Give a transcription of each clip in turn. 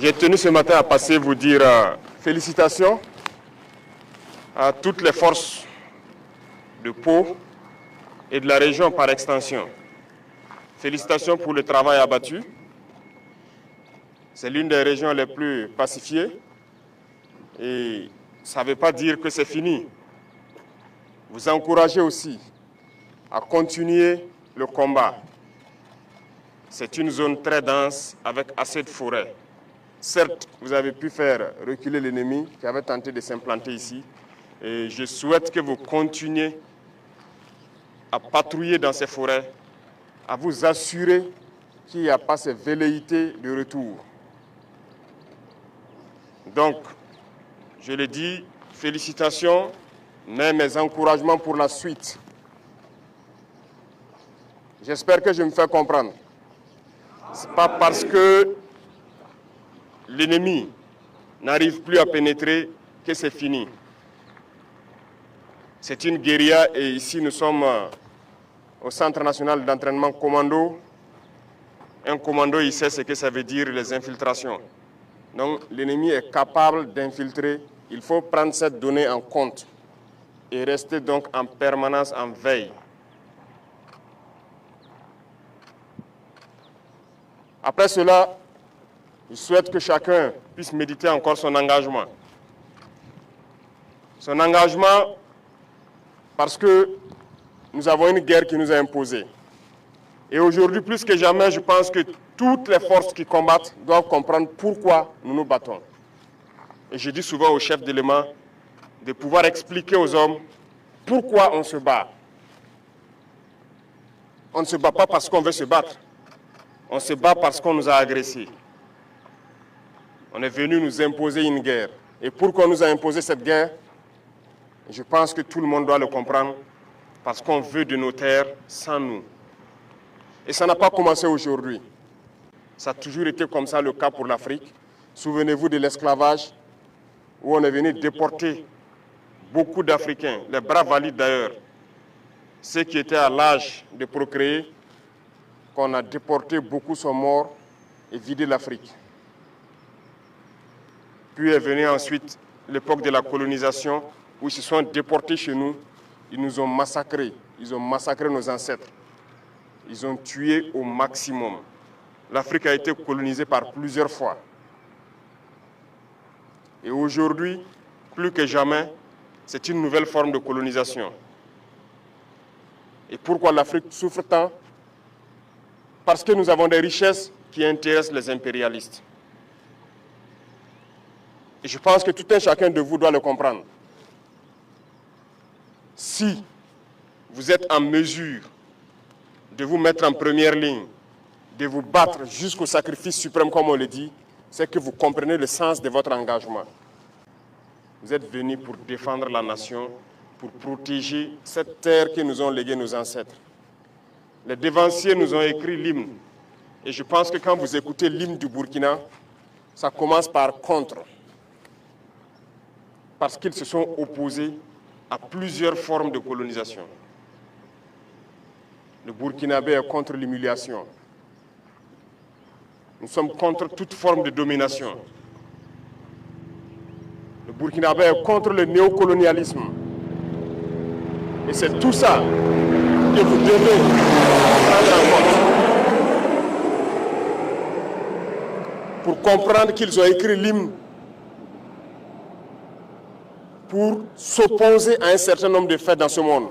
J'ai tenu ce matin à passer vous dire félicitations à toutes les forces de Pau et de la région par extension. Félicitations pour le travail abattu. C'est l'une des régions les plus pacifiées et ça ne veut pas dire que c'est fini. Vous encouragez aussi à continuer le combat. C'est une zone très dense avec assez de forêts. Certes, vous avez pu faire reculer l'ennemi qui avait tenté de s'implanter ici. Et je souhaite que vous continuiez à patrouiller dans ces forêts, à vous assurer qu'il n'y a pas ces velléités de retour. Donc, je le dis, félicitations, mais mes encouragements pour la suite. J'espère que je me fais comprendre. Ce n'est pas parce que l'ennemi n'arrive plus à pénétrer que c'est fini. C'est une guérilla et ici nous sommes au Centre national d'entraînement commando. Un commando, il sait ce que ça veut dire les infiltrations. Donc l'ennemi est capable d'infiltrer. Il faut prendre cette donnée en compte et rester donc en permanence en veille. Après cela, je souhaite que chacun puisse méditer encore son engagement. Son engagement parce que nous avons une guerre qui nous est imposée. Et aujourd'hui, plus que jamais, je pense que toutes les forces qui combattent doivent comprendre pourquoi nous nous battons. Et je dis souvent aux chefs d'éléments de pouvoir expliquer aux hommes pourquoi on se bat. On ne se bat pas parce qu'on veut se battre. On se bat parce qu'on nous a agressés. On est venu nous imposer une guerre. Et pourquoi on nous a imposé cette guerre? Je pense que tout le monde doit le comprendre. Parce qu'on veut de nos terres sans nous. Et ça n'a pas commencé aujourd'hui. Ça a toujours été comme ça le cas pour l'Afrique. Souvenez-vous de l'esclavage, où on est venu déporter beaucoup d'Africains, les bras valides d'ailleurs, ceux qui étaient à l'âge de procréer, qu'on a déportés, beaucoup sont morts et vidé l'Afrique. Puis est venue ensuite l'époque de la colonisation, où ils se sont déportés chez nous, ils nous ont massacrés, ils ont massacré nos ancêtres. Ils ont tué au maximum. L'Afrique a été colonisée par plusieurs fois. Et aujourd'hui, plus que jamais, c'est une nouvelle forme de colonisation. Et pourquoi l'Afrique souffre tant? Parce que nous avons des richesses qui intéressent les impérialistes. Et je pense que tout un chacun de vous doit le comprendre. Si vous êtes en mesure de vous mettre en première ligne, de vous battre jusqu'au sacrifice suprême, comme on le dit, c'est que vous comprenez le sens de votre engagement. Vous êtes venus pour défendre la nation, pour protéger cette terre que nous ont léguée nos ancêtres. Les dévanciers nous ont écrit l'hymne. Et je pense que quand vous écoutez l'hymne du Burkina, ça commence par contre. Parce qu'ils se sont opposés à plusieurs formes de colonisation. Le Burkinabé est contre l'humiliation. Nous sommes contre toute forme de domination. Le Burkinabé est contre le néocolonialisme. Et c'est tout ça que vous devez prendre en compte. Pour comprendre qu'ils ont écrit l'hymne pour s'opposer à un certain nombre de faits dans ce monde.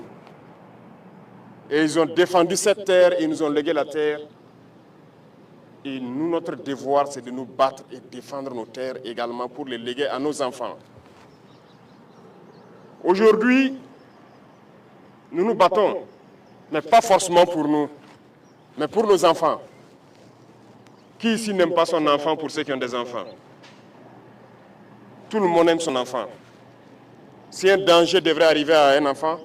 Et ils ont défendu cette terre et ils nous ont légué la terre. Et nous, notre devoir, c'est de nous battre et défendre nos terres également pour les léguer à nos enfants. Aujourd'hui, nous nous battons, mais pas forcément pour nous, mais pour nos enfants. Qui ici n'aime pas son enfant pour ceux qui ont des enfants? Tout le monde aime son enfant. Si un danger devrait arriver à un enfant,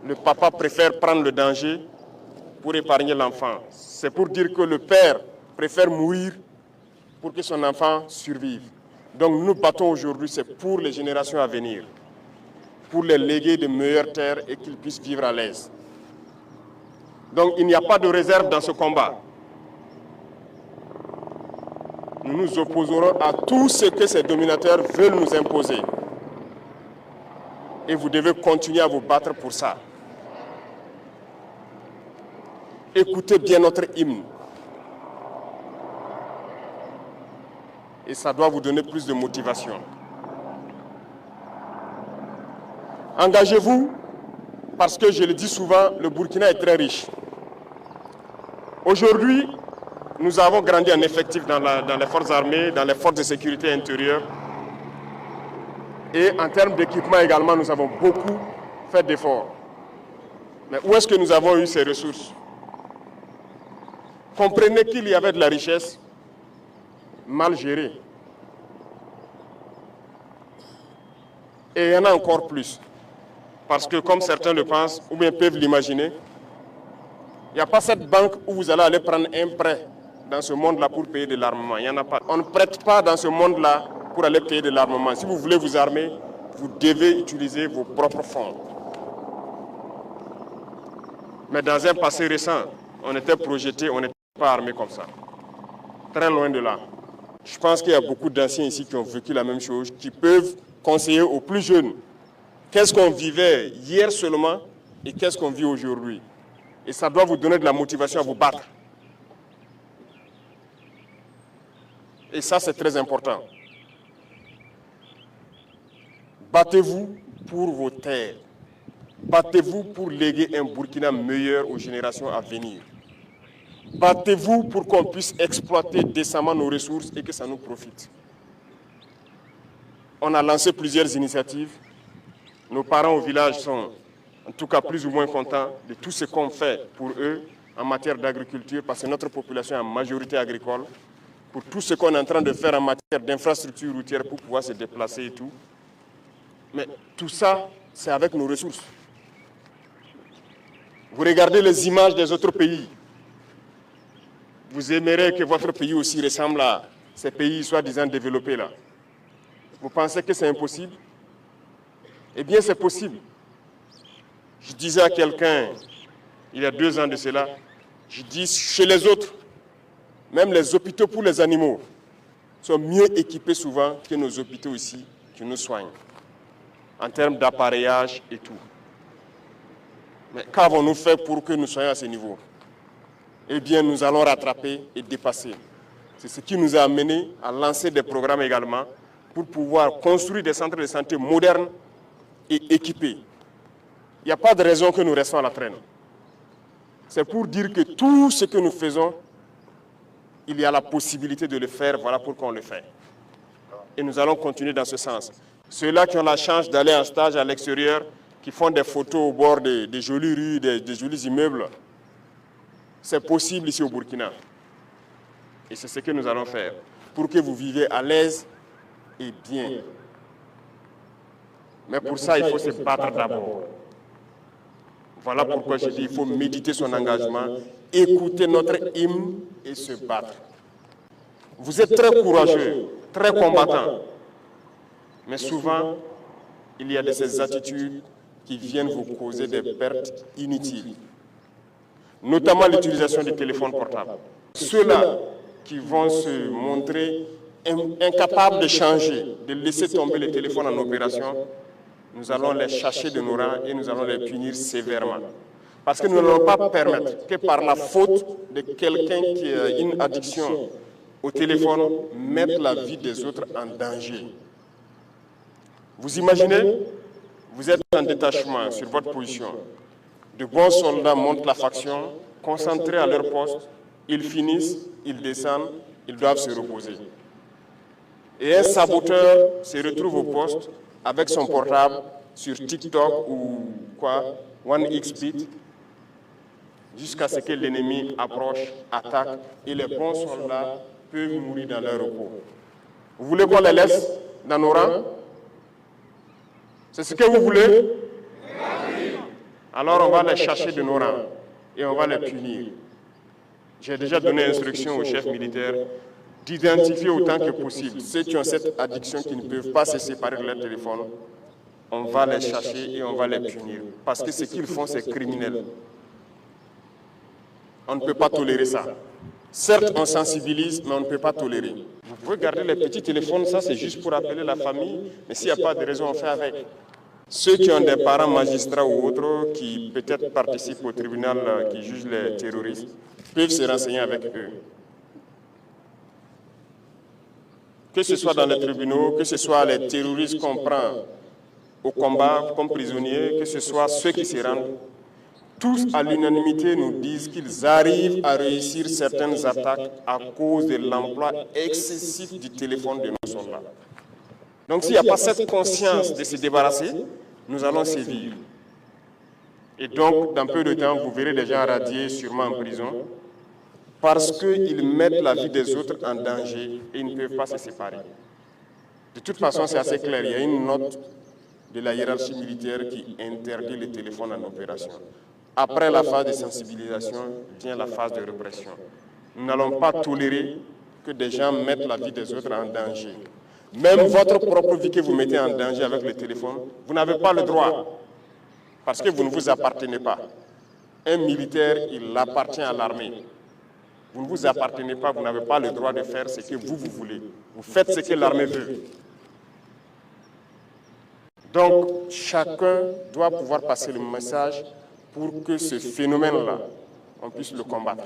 le papa préfère prendre le danger pour épargner l'enfant. C'est pour dire que le père préfère mourir pour que son enfant survive. Donc nous battons aujourd'hui, c'est pour les générations à venir, pour les léguer de meilleures terres et qu'ils puissent vivre à l'aise. Donc il n'y a pas de réserve dans ce combat. nous nous opposerons à tout ce que ces dominateurs veulent nous imposer. Et vous devez continuer à vous battre pour ça. Écoutez bien notre hymne. Et ça doit vous donner plus de motivation. Engagez-vous, parce que je le dis souvent, le Burkina est très riche. Aujourd'hui, nous avons grandi en effectif dans les forces armées, dans les forces de sécurité intérieure. Et en termes d'équipement également, nous avons beaucoup fait d'efforts. Mais où est-ce que nous avons eu ces ressources? Comprenez qu'il y avait de la richesse mal gérée. Et il y en a encore plus. Parce que comme certains le pensent, ou bien peuvent l'imaginer, il n'y a pas cette banque où vous allez aller prendre un prêt dans ce monde-là pour payer de l'armement. Il n'y en a pas. On ne prête pas dans ce monde-là pour aller payer de l'armement. Si vous voulez vous armer, vous devez utiliser vos propres fonds. Mais dans un passé récent, on était projeté, on n'était pas armé comme ça. Très loin de là. Je pense qu'il y a beaucoup d'anciens ici qui ont vécu la même chose, qui peuvent conseiller aux plus jeunes qu'est-ce qu'on vivait hier seulement et qu'est-ce qu'on vit aujourd'hui. Et ça doit vous donner de la motivation à vous battre. Et ça, c'est très important. Battez-vous pour vos terres. Battez-vous pour léguer un Burkina meilleur aux générations à venir. Battez-vous pour qu'on puisse exploiter décemment nos ressources et que ça nous profite. On a lancé plusieurs initiatives. Nos parents au village sont en tout cas plus ou moins contents de tout ce qu'on fait pour eux en matière d'agriculture, parce que notre population est en majorité agricole, pour tout ce qu'on est en train de faire en matière d'infrastructures routières pour pouvoir se déplacer et tout. Mais tout ça, c'est avec nos ressources. Vous regardez les images des autres pays. Vous aimerez que votre pays aussi ressemble à ces pays soi-disant développés là. Vous pensez que c'est impossible? Eh bien, c'est possible. Je disais à quelqu'un, il y a 2 ans de cela, je dis chez les autres, même les hôpitaux pour les animaux sont mieux équipés souvent que nos hôpitaux ici qui nous soignent, en termes d'appareillage et tout. Mais qu'avons-nous fait pour que nous soyons à ce niveau? Eh bien, nous allons rattraper et dépasser. C'est ce qui nous a amené à lancer des programmes également pour pouvoir construire des centres de santé modernes et équipés. Il n'y a pas de raison que nous restons à la traîne. C'est pour dire que tout ce que nous faisons, il y a la possibilité de le faire, voilà pourquoi on le fait. Et nous allons continuer dans ce sens. Ceux-là qui ont la chance d'aller en stage à l'extérieur, qui font des photos au bord des jolies rues, des jolis immeubles, c'est possible ici au Burkina. Et c'est ce que nous allons faire, pour que vous viviez à l'aise et bien. Mais pour ça, il faut se battre d'abord. Voilà pourquoi je dis qu'il faut méditer son engagement, écouter notre hymne et se battre. Vous êtes très courageux, très combattants. Mais souvent, il y a de ces attitudes qui viennent vous causer des pertes inutiles. Notamment l'utilisation des téléphones portables. Ceux-là qui vont se montrer incapables de changer, de laisser tomber les téléphones en opération, nous allons les chasser de nos rangs et nous allons les punir sévèrement. Parce que nous n'allons pas permettre que par la faute de quelqu'un qui a une addiction au téléphone, mettre la vie des autres en danger. Vous imaginez, vous êtes en détachement sur votre position. De bons soldats montent la faction, concentrés à leur poste, ils finissent, ils descendent, ils doivent se reposer. Et un saboteur se retrouve au poste avec son portable sur TikTok ou quoi, 1xBit, jusqu'à ce que l'ennemi approche, attaque, et les bons soldats peuvent mourir dans leur repos. Vous voulez qu'on les laisse dans nos rangs? C'est ce que vous voulez? Alors on va les chercher de nos rangs et on va les punir. J'ai déjà donné instruction aux chefs militaires d'identifier autant que possible ceux qui ont cette addiction, qui ne peuvent pas se séparer de leur téléphone. On va les chercher et on va les punir. Parce que ce qu'ils font, c'est criminel. On ne peut pas tolérer ça. Certes, on sensibilise, mais on ne peut pas tolérer. Vous pouvez garder les petits téléphones, ça c'est juste pour appeler la famille, mais s'il n'y a pas de raison, on fait avec. Ceux qui ont des parents magistrats ou autres qui peut-être participent au tribunal qui juge les terroristes peuvent se renseigner avec eux. Que ce soit dans les tribunaux, que ce soit les terroristes qu'on prend au combat comme prisonniers, que ce soit ceux qui se rendent, tous à l'unanimité nous disent qu'ils arrivent à réussir certaines attaques à cause de l'emploi excessif du téléphone de nos soldats. Donc s'il n'y a pas cette conscience de se débarrasser, nous allons sévir. Et donc, dans peu de temps, vous verrez des gens radiés, sûrement en prison, parce qu'ils mettent la vie des autres en danger et ils ne peuvent pas se séparer. De toute façon, c'est assez clair. Il y a une note de la hiérarchie militaire qui interdit les téléphones en opération. Après la phase de sensibilisation, vient la phase de répression. Nous n'allons pas tolérer que des gens mettent la vie des autres en danger. Même votre propre vie que vous mettez en danger avec le téléphone, vous n'avez pas le droit, parce que vous ne vous appartenez pas. Un militaire, il appartient à l'armée. Vous ne vous appartenez pas, vous n'avez pas le droit de faire ce que vous voulez. Vous faites ce que l'armée veut. Donc, chacun doit pouvoir passer le message pour que ce phénomène-là, on puisse le combattre.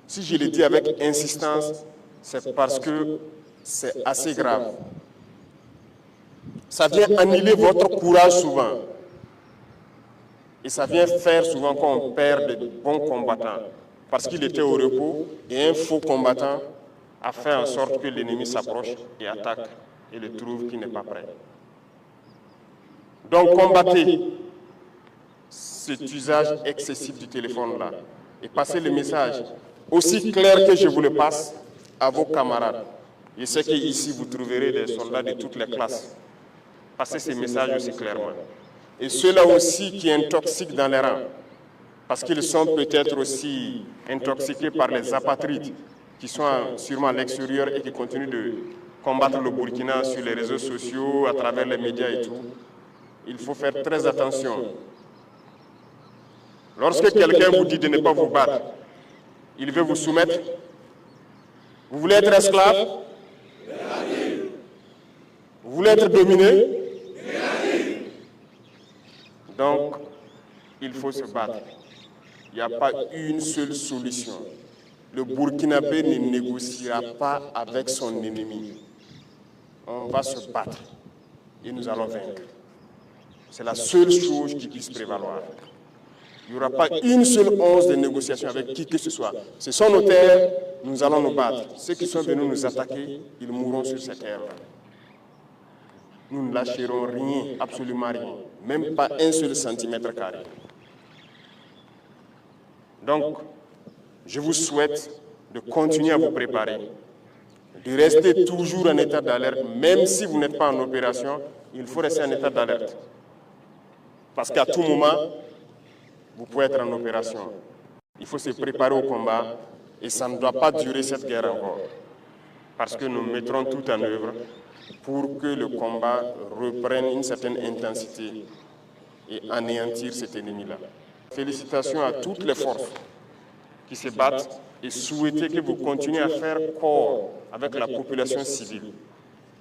Si je le dis avec insistance, c'est parce que c'est assez grave. Ça vient annihiler votre courage souvent. Et ça vient faire souvent qu'on perd de bons combattants. Parce qu'il était au repos et un faux combattant a fait en sorte que l'ennemi s'approche et attaque et le trouve qui n'est pas prêt. Donc combattez cet usage excessif du téléphone-là et passez le message aussi clair que je vous le passe à vos camarades. Je sais qu'ici vous trouverez des soldats de toutes les classes. Passez ces messages aussi clairement. Et ceux-là aussi qui intoxiquent dans les rangs, parce qu'ils sont peut-être aussi intoxiqués par les apatrides qui sont sûrement à l'extérieur et qui continuent de combattre le Burkina sur les réseaux sociaux, à travers les médias et tout. Il faut faire très attention. Lorsque quelqu'un vous dit de ne pas vous battre, il veut vous soumettre. Vous voulez être esclave? Vous voulez être dominé? Donc, il faut se battre. Il n'y a pas une seule solution. Le Burkinabé ne négociera pas avec son ennemi. On va se battre et nous allons vaincre. C'est la seule chose qui puisse prévaloir. Il n'y aura pas une seule once de négociation avec qui que ce soit. Ce sont nos terres, nous allons nous battre. Ceux qui sont venus nous attaquer, ils mourront sur ces terres-là. Nous ne lâcherons rien, absolument rien, même pas un seul centimètre carré. Donc, je vous souhaite de continuer à vous préparer, de rester toujours en état d'alerte, même si vous n'êtes pas en opération, il faut rester en état d'alerte. Parce qu'à tout moment, vous pouvez être en opération. Il faut se préparer au combat et ça ne doit pas durer cette guerre encore. Parce que nous mettrons tout en œuvre pour que le combat reprenne une certaine intensité et anéantir cet ennemi-là. Félicitations à toutes les forces qui se battent et souhaiter que vous continuez à faire corps avec la population civile.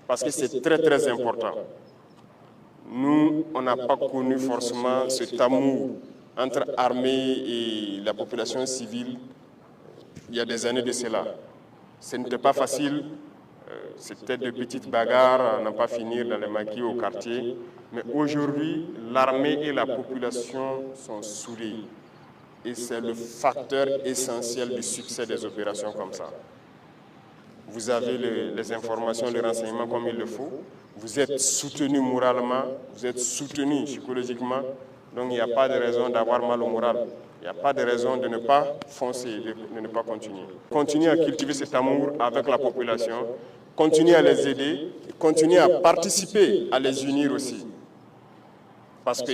Parce que c'est très très important. Nous, on n'a pas connu forcément cet amour entre armée et la population civile il y a des années de cela. Ce n'était pas facile, c'était de petites bagarres à n'en pas finir dans les maquis au quartier. Mais aujourd'hui, l'armée et la population sont soudées. Et c'est le facteur essentiel du succès des opérations comme ça. Vous avez les informations, les renseignements comme il le faut. Vous êtes soutenu moralement, vous êtes soutenu psychologiquement. Donc il n'y a pas de raison d'avoir mal au moral. Il n'y a pas de raison de ne pas foncer, de ne pas continuer. Continuez à cultiver cet amour avec la population, continuez à les aider, continuez à participer, à les unir aussi. Parce que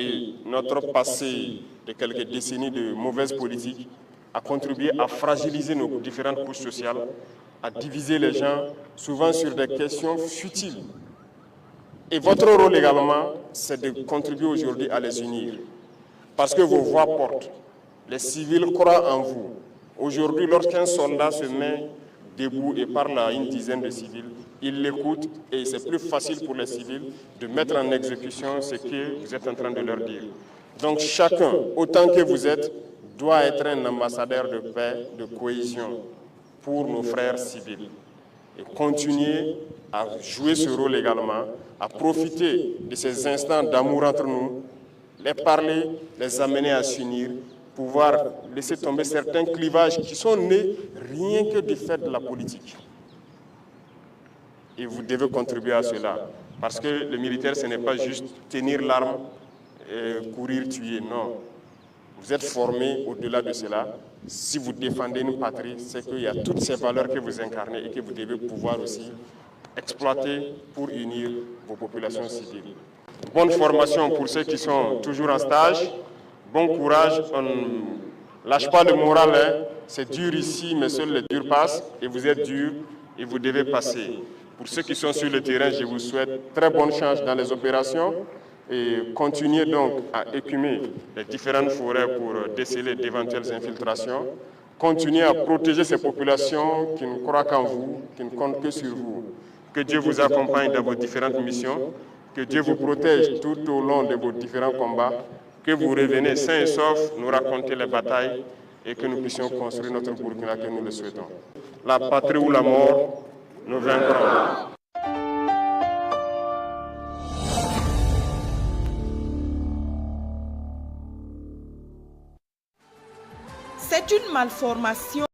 notre passé de quelques décennies de mauvaise politique a contribué à fragiliser nos différentes couches sociales, à diviser les gens, souvent sur des questions futiles. Et votre rôle également, c'est de contribuer aujourd'hui à les unir. Parce que vos voix portent. Les civils croient en vous. Aujourd'hui, lorsqu'un soldat se met debout et parle à une dizaine de civils, ils l'écoutent et c'est plus facile pour les civils de mettre en exécution ce que vous êtes en train de leur dire. Donc chacun, autant que vous êtes, doit être un ambassadeur de paix, de cohésion pour nos frères civils. Et continuer à jouer ce rôle également, à profiter de ces instants d'amour entre nous, les parler, les amener à s'unir, pouvoir laisser tomber certains clivages qui sont nés rien que du fait de la politique. Et vous devez contribuer à cela. Parce que le militaire, ce n'est pas juste tenir l'arme et courir, tuer, non. Vous êtes formés au-delà de cela. Si vous défendez une patrie, c'est qu'il y a toutes ces valeurs que vous incarnez et que vous devez pouvoir aussi exploiter pour unir vos populations civiles. Bonne formation pour ceux qui sont toujours en stage. Bon courage. On ne lâche pas le moral. Hein. C'est dur ici, mais seuls les durs passent. Et vous êtes durs et vous devez passer. Pour ceux qui sont sur le terrain, je vous souhaite très bonne chance dans les opérations. Et continuez donc à écumer les différentes forêts pour déceler d'éventuelles infiltrations. Continuez à protéger ces populations qui ne croient qu'en vous, qui ne comptent que sur vous. Que Dieu vous accompagne dans vos différentes missions, que Dieu vous protège tout au long de vos différents combats, que vous revenez sains et saufs, nous raconter les batailles et que nous puissions construire notre Burkina que nous le souhaitons. La patrie ou la mort, nous vaincrons. C'est une malformation